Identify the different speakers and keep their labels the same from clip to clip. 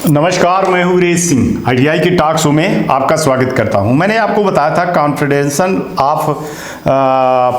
Speaker 1: नमस्कार, मैं हूँ वीरेश सिंह। आईटीआई की टॉक शो में आपका स्वागत करता हूँ। मैंने आपको बताया था confederation of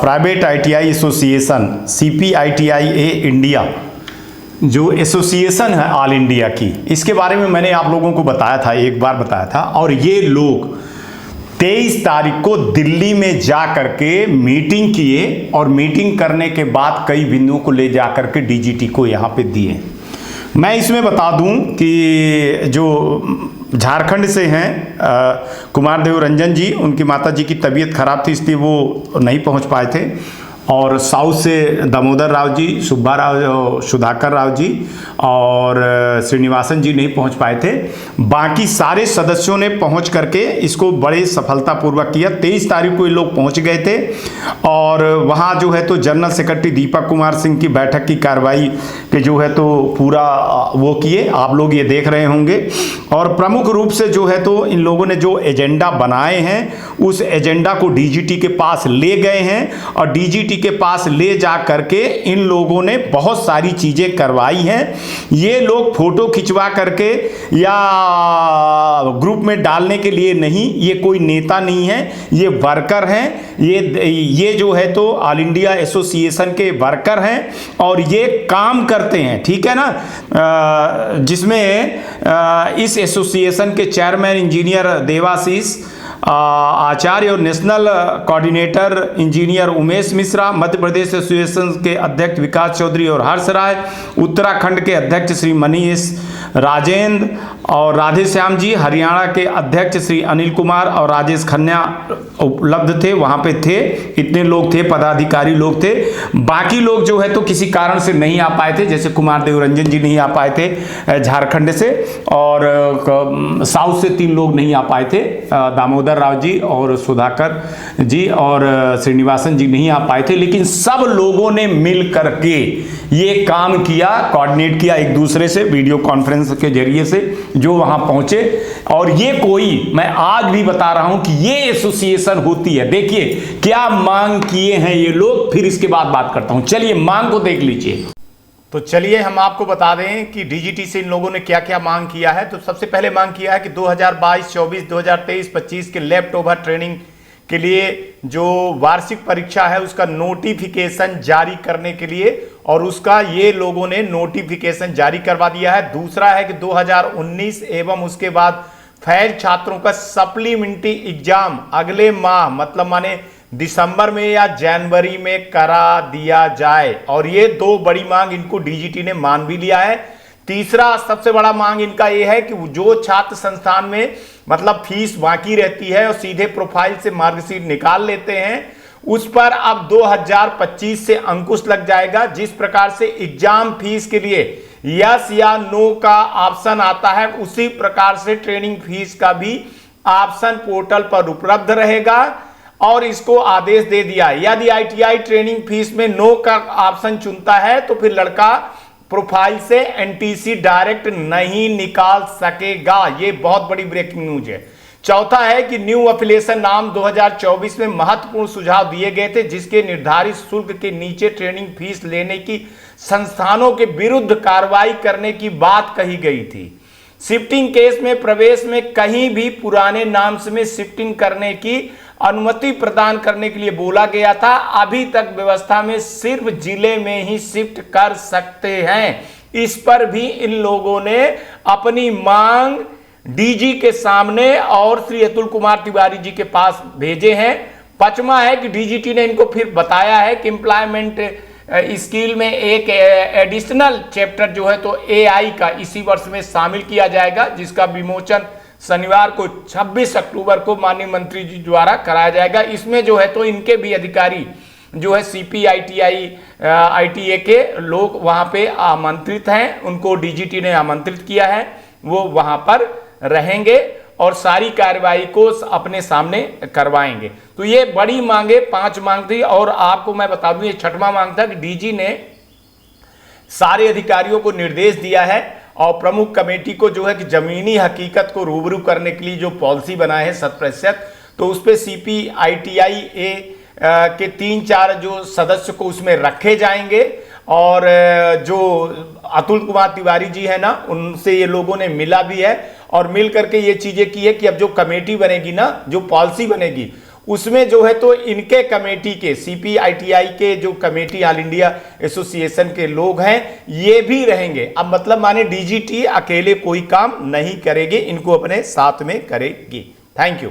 Speaker 1: private ITI association CPITIA India, जो एसोसिएशन है ऑल इंडिया की, इसके बारे में मैंने आप लोगों को बताया था, एक बार बताया था। और ये लोग 23 तारीख को दिल्ली में जा करके मीटिंग किए और मीटिंग करने के बाद कई बिंदुओं को ले जा करके DGT को यहाँ पे दिए। मैं इसमें बता दूं कि जो झारखंड से हैं कुमार देव रंजन जी, उनकी माता जी की तबीयत खराब थी, इसलिए वो नहीं पहुंच पाए थे। और साउथ से दामोदर राव जी, सुब्बा राव, सुधाकर राव जी और श्रीनिवासन जी नहीं पहुंच पाए थे। बाकी सारे सदस्यों ने पहुंच करके इसको बड़े सफलतापूर्वक किया। 23 तारीख को ये लोग पहुंच गए थे और वहां जो है तो जनरल सेक्रेटरी दीपक कुमार सिंह की बैठक की कार्रवाई के जो है तो पूरा वो किए, आप लोग ये देख रहे होंगे। और प्रमुख रूप से जो है तो इन लोगों ने जो एजेंडा बनाए हैं उस एजेंडा को DGT के पास ले गए हैं और DGT के पास ले जा करके इन लोगों ने बहुत सारी चीजें करवाई हैं। ये लोग फोटो खिंचवा करके या ग्रुप में डालने के लिए नहीं, ये कोई नेता नहीं है, ये वर्कर हैं। ये जो है तो ऑल इंडिया एसोसिएशन के वर्कर हैं और ये काम करते हैं, ठीक है ना। जिसमें इस एसोसिएशन के चेयरमैन इंजीनियर देवाशीष आचार्य और national coordinator engineer Umesh Mishra, Madhya Pradesh association के अध्यक्ष विकास चौधरी और हर्ष राय, उत्तराखंड के अध्यक्ष श्री मनीष राजेंद्र और राधे श्याम जी, हरियाणा के अध्यक्ष श्री अनिल कुमार और राजेश खन्ना उपलब्ध थे, वहां पे थे। इतने लोग थे, पदाधिकारी लोग थे। बाकी लोग जो है तो किसी कारण से नहीं आ पाए थे, जैसे कुमार देव रंजन जी नहीं आ पाए थे झारखंड से, और साउथ से 3 लोग नहीं आ पाए थे, दामोदर राव जी और सुधाकर जी और श्रीनिवासन जी नहीं आ पाए थे। लेकिन सब लोगों ने मिल करके ये काम किया, कोऑर्डिनेट किया एक दूसरे से वीडियो कॉन्फ्रेंस के जरिए से, जो वहां पहुंचे। और ये कोई, मैं आज भी बता रहा हूं कि ये एसोसिएशन होती है। देखिए क्या मांग किए हैं ये लोग, फिर इसके बाद बात करता हूं। चलिए मांग को देख लीजिए। तो चलिए हम आपको बता दें कि DGT से इन लोगों ने क्या क्या मांग किया है। तो सबसे पहले मांग किया है कि 2022-24, 2023-25 के लैप्ट ओवर ट्रेनिंग के लिए जो वार्षिक परीक्षा है उसका नोटिफिकेशन जारी करने के लिए, और उसका ये लोगों ने नोटिफिकेशन जारी करवा दिया है। दूसरा है कि 2019 एवं उसके बाद फेल छात्रों का सप्लीमेंट्री एग्जाम अगले माह, मतलब माने दिसंबर में या जनवरी में करा दिया जाए। और ये 2 बड़ी मांग इनको DGT ने मान भी लिया है। तीसरा सबसे बड़ा मांग इनका यह है कि जो छात्र संस्थान में मतलब फीस बाकी रहती है और सीधे प्रोफाइल से मार्कशीट निकाल लेते हैं, उस पर अब 2025 से अंकुश लग जाएगा। जिस प्रकार से एग्जाम फीस के लिए यस या नो का ऑप्शन आता है, उसी प्रकार से ट्रेनिंग फीस का भी ऑप्शन पोर्टल पर उपलब्ध रहेगा। और इसको आदेश दे दिया, यदि ITI ट्रेनिंग फीस में नो का ऑप्शन चुनता है तो फिर लड़का प्रोफाइल से NTC डायरेक्ट नहीं निकाल सकेगा। ये बहुत बड़ी ब्रेकिंग न्यूज है। चौथा है कि न्यू एफिलिएशन नाम 2024 में महत्वपूर्ण सुझाव दिए गए थे, जिसके निर्धारित शुल्क के नीचे ट्रेनिंग फीस लेने की संस्थानों के विरुद्ध कार्रवाई करने की बात कही गई थी। शिफ्टिंग केस में प्रवेश में कहीं भी पुराने नाम में शिफ्टिंग करने की अनुमति प्रदान करने के लिए बोला गया था। अभी तक व्यवस्था में सिर्फ जिले में ही शिफ्ट कर सकते हैं। इस पर भी इन लोगों ने अपनी मांग DG के सामने और श्री अतुल कुमार तिवारी जी के पास भेजे हैं। 5वां है कि DGT ने इनको फिर बताया है कि एम्प्लॉयमेंट स्किल में एक एडिशनल चैप्टर जो है तो AI का इसी वर्ष में शामिल किया जाएगा, जिसका विमोचन शनिवार को 26 अक्टूबर को माननीय मंत्री जी द्वारा कराया जाएगा। इसमें जो है तो इनके भी अधिकारी जो है CPITIA के लोग वहां पे आमंत्रित हैं, उनको DGT ने आमंत्रित किया है, वो वहां पर रहेंगे और सारी कार्रवाई को अपने सामने करवाएंगे। तो ये बड़ी मांगे 5 मांग थी। और आपको मैं बता दूं ये 6वां मांग था कि DG ने सारे अधिकारियों को निर्देश दिया है और प्रमुख कमेटी को जो है कि जमीनी हकीकत को रूबरू करने के लिए जो पॉलिसी बनाए है 100%, तो उस पर CPITIA के 3-4 जो सदस्य को उसमें रखे जाएंगे और जो अतुल कुमार तिवारी जी है ना, उनसे ये लोगों ने मिला भी है और मिल करके ये चीजें की है कि अब जो कमेटी बनेगी ना, जो पॉलिसी बनेगी उसमें जो है तो इनके कमेटी के CPITI के जो कमेटी ऑल इंडिया एसोसिएशन के लोग हैं ये भी रहेंगे। अब मतलब माने DGT अकेले कोई काम नहीं करेगी, इनको अपने साथ में करेगी। Thank you.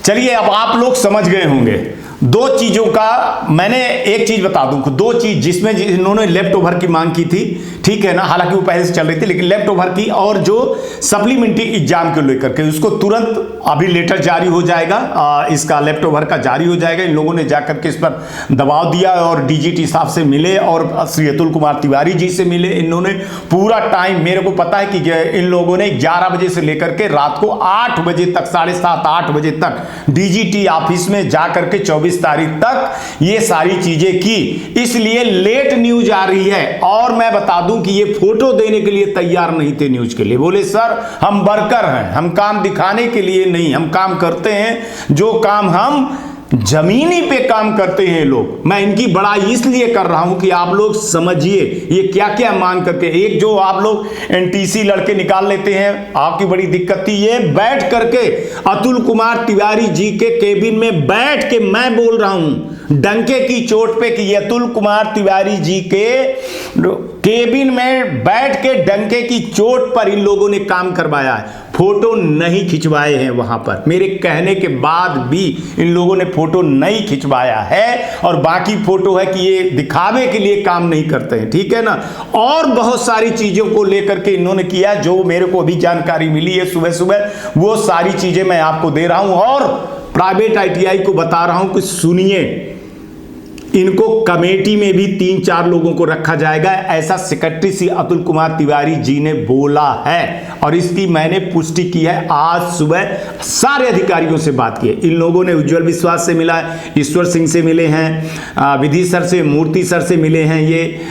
Speaker 1: चलिए अब आप लोग समझ गए होंगे दो चीजों का। मैंने एक चीज बता दूं, दो चीज जिसमें इन्होंने लेफ्ट ओवर की मांग की थी, ठीक है ना, हालांकि वो पहले से चल रही थी, लेकिन लेफ्ट ओवर की और जो सप्लीमेंट्री एग्जाम को लेकर के उसको तुरंत अभी लेटर जारी हो जाएगा, इसका लेफ्ट ओवर का जारी हो जाएगा। इन लोगों ने जाकर के इस पर दबाव दिया और DGT साहब से मिले और श्री अतुल कुमार तिवारी जी से मिले। इन्होंने पूरा टाइम, मेरे को पता है कि इन लोगों ने 11 बजे से लेकर के रात को 8 बजे तक, 7:30 8 बजे तक DGT ऑफिस में जाकर के 24 तारीख तक ये सारी चीजें की, इसलिए लेट न्यूज आ रही है। और मैं बता दूं कि ये फोटो देने के लिए तैयार नहीं थे न्यूज के लिए, बोले सर हम वर्कर हैं, हम काम दिखाने के लिए नहीं, हम काम करते हैं जो काम हम जमीनी पे काम करते हैं लोग। मैं इनकी बड़ाई इसलिए कर रहा हूं कि आप लोग समझिए ये क्या क्या मांग करके। एक जो आप लोग NTC लड़के निकाल लेते हैं, आपकी बड़ी दिक्कत थी, ये बैठ करके अतुल कुमार तिवारी जी के केबिन में बैठ के मैं बोल रहा हूं डंके की चोट पे कि ये अतुल कुमार तिवारी जी के केबिन में बैठ के डंके की चोट पर इन लोगों ने काम करवाया है। फोटो नहीं खिंचवाए हैं वहां पर, मेरे कहने के बाद भी इन लोगों ने फोटो नहीं खिंचवाया है और बाकी फोटो है कि ये दिखावे के लिए काम नहीं करते हैं, ठीक है ना। और बहुत सारी चीजों को लेकर के इन्होंने किया जो मेरे को अभी जानकारी मिली है सुबह सुबह, वो सारी चीजें मैं आपको दे रहा हूं और प्राइवेट ITI को बता रहा हूं कि सुनिए, इनको कमेटी में भी 3-4 लोगों को रखा जाएगा, ऐसा सेक्रेटरी श्री अतुल कुमार तिवारी जी ने बोला है और इसकी मैंने पुष्टि की है। आज सुबह सारे अधिकारियों से बात की है। इन लोगों ने उज्जवल विश्वास से मिला है, ईश्वर सिंह से मिले हैं, विधि सर से, मूर्ति सर से मिले हैं, ये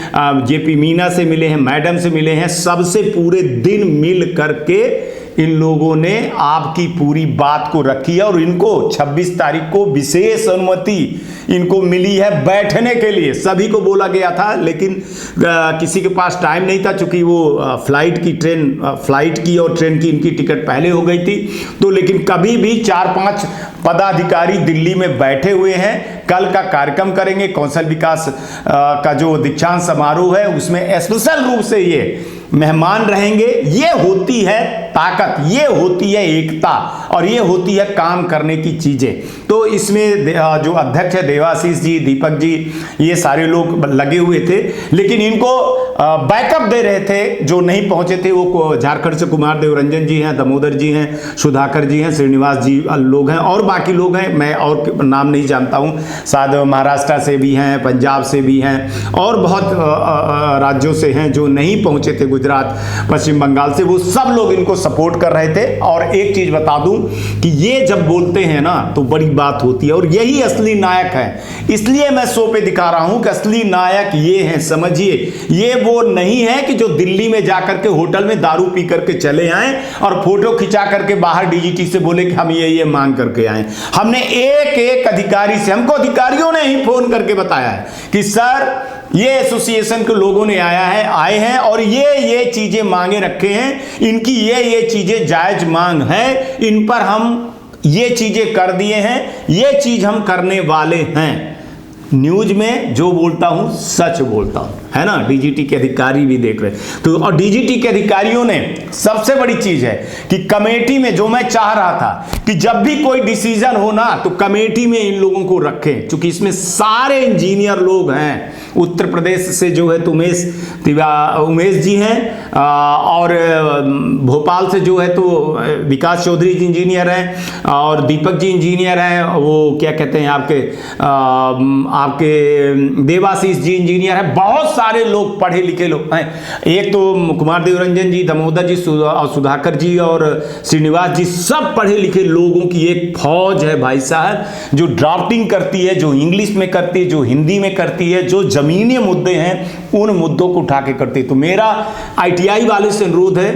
Speaker 1: JP मीना से मिले हैं, मैडम से मिले हैं, सबसे पूरे दिन मिल करके इन लोगों ने आपकी पूरी बात को रखी है और इनको 26 तारीख को विशेष अनुमति इनको मिली है बैठने के लिए। सभी को बोला गया था लेकिन किसी के पास टाइम नहीं था, चूंकि वो फ्लाइट की और ट्रेन की इनकी टिकट पहले हो गई थी। तो लेकिन कभी भी 4-5 पदाधिकारी दिल्ली में बैठे हुए हैं। कल का कार्यक्रम करेंगे, कौशल विकास का जो दीक्षांत समारोह है उसमें स्पेशल रूप से ये मेहमान रहेंगे। ये होती है ताकत, ये होती है एकता और ये होती है काम करने की चीजें। तो इसमें जो अध्यक्ष है देवाशीष जी, दीपक जी, ये सारे लोग लगे हुए थे, लेकिन इनको बैकअप दे रहे थे। जो नहीं पहुंचे थे वो झारखंड से कुमार देवरंजन जी हैं, दामोदर जी हैं, सुधाकर जी हैं, श्रीनिवास जी लोग हैं और बाकी लोग हैं, मैं और नाम नहीं जानता हूं। शायद महाराष्ट्र से भी हैं, पंजाब से भी हैं और बहुत राज्यों से हैं जो नहीं पहुंचे थे, गुजरात, पश्चिम बंगाल से, वो सब लोग इनको सपोर्ट कर रहे थे। और एक चीज बता दूं कि ये जब बोलते हैं ना तो बड़ी बात होती है और यही असली नायक है। इसलिए मैं शो पे दिखा रहा हूं कि असली नायक ये हैं, समझिए। ये वो नहीं है कि जो दिल्ली में जाकर के होटल में दारू पी करके चले आए और फोटो खिंचा करके बाहर DGT से बोले कि हम ये मांग करके आए। हमने एक अधिकारी से, हमको अधिकारियों ने ही फोन करके बताया है कि सर ये एसोसिएशन के लोगों ने आए हैं और ये चीजें मांगे रखे हैं, इनकी ये चीजें जायज मांग है, इन पर हम ये चीजें कर दिए हैं, ये चीज हम करने वाले हैं। न्यूज में जो बोलता हूं सच बोलता हूं, है ना। DGT के अधिकारी भी देख रहे तो, और DGT के अधिकारियों ने सबसे बड़ी चीज है कि कमेटी में, जो मैं चाह रहा था कि जब भी कोई डिसीजन हो ना तो कमेटी में इन लोगों को रखें, क्योंकि इसमें सारे इंजीनियर लोग हैं। उत्तर प्रदेश से जो है तो उमेश जी हैं और भोपाल से जो है तो विकास चौधरी जी इंजीनियर हैं और दीपक जी इंजीनियर हैं, वो क्या कहते हैं आपके देवाशीष जी इंजीनियर हैं। बहुत सारे लोग पढ़े लिखे लोग हैं। एक तो कुमार देवरंजन जी, दामोदर जी, सुधाकर जी और श्रीनिवास जी, सब पढ़े लिखे लोगों की एक फौज है भाई साहब, जो ड्राफ्टिंग करती है, जो इंग्लिश में करती है, जो हिंदी में करती है, जो जमीनी मुद्दे हैं उन मुद्दों को उठा के करती है। तो मेरा ITI वाले से अनुरोध है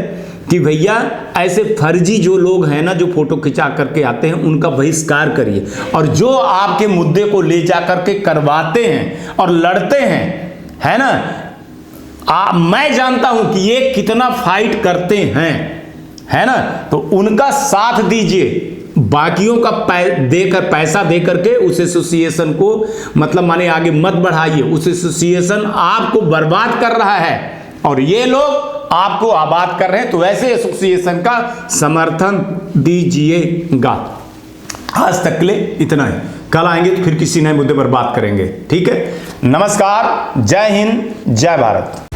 Speaker 1: कि भैया ऐसे फर्जी जो लोग हैं ना, जो फोटो खिंचा करके आते हैं, उनका बहिष्कार करिए और जो आपके मुद्दे को ले जा करके करवाते हैं और लड़ते हैं, है ना, मैं जानता हूं कि ये कितना फाइट करते हैं, है ना, तो उनका साथ दीजिए, बाकियों का पैसा दे करके उस एसोसिएशन को मतलब माने आगे मत बढ़ाइए। उस एसोसिएशन आपको बर्बाद कर रहा है और ये लोग आपको आबाद कर रहे हैं, तो ऐसे एसोसिएशन का समर्थन दीजिएगा। आज तक के लिए इतना ही, कल आएंगे तो फिर किसी नए मुद्दे पर बात करेंगे। ठीक है, नमस्कार, जय हिंद, जय भारत।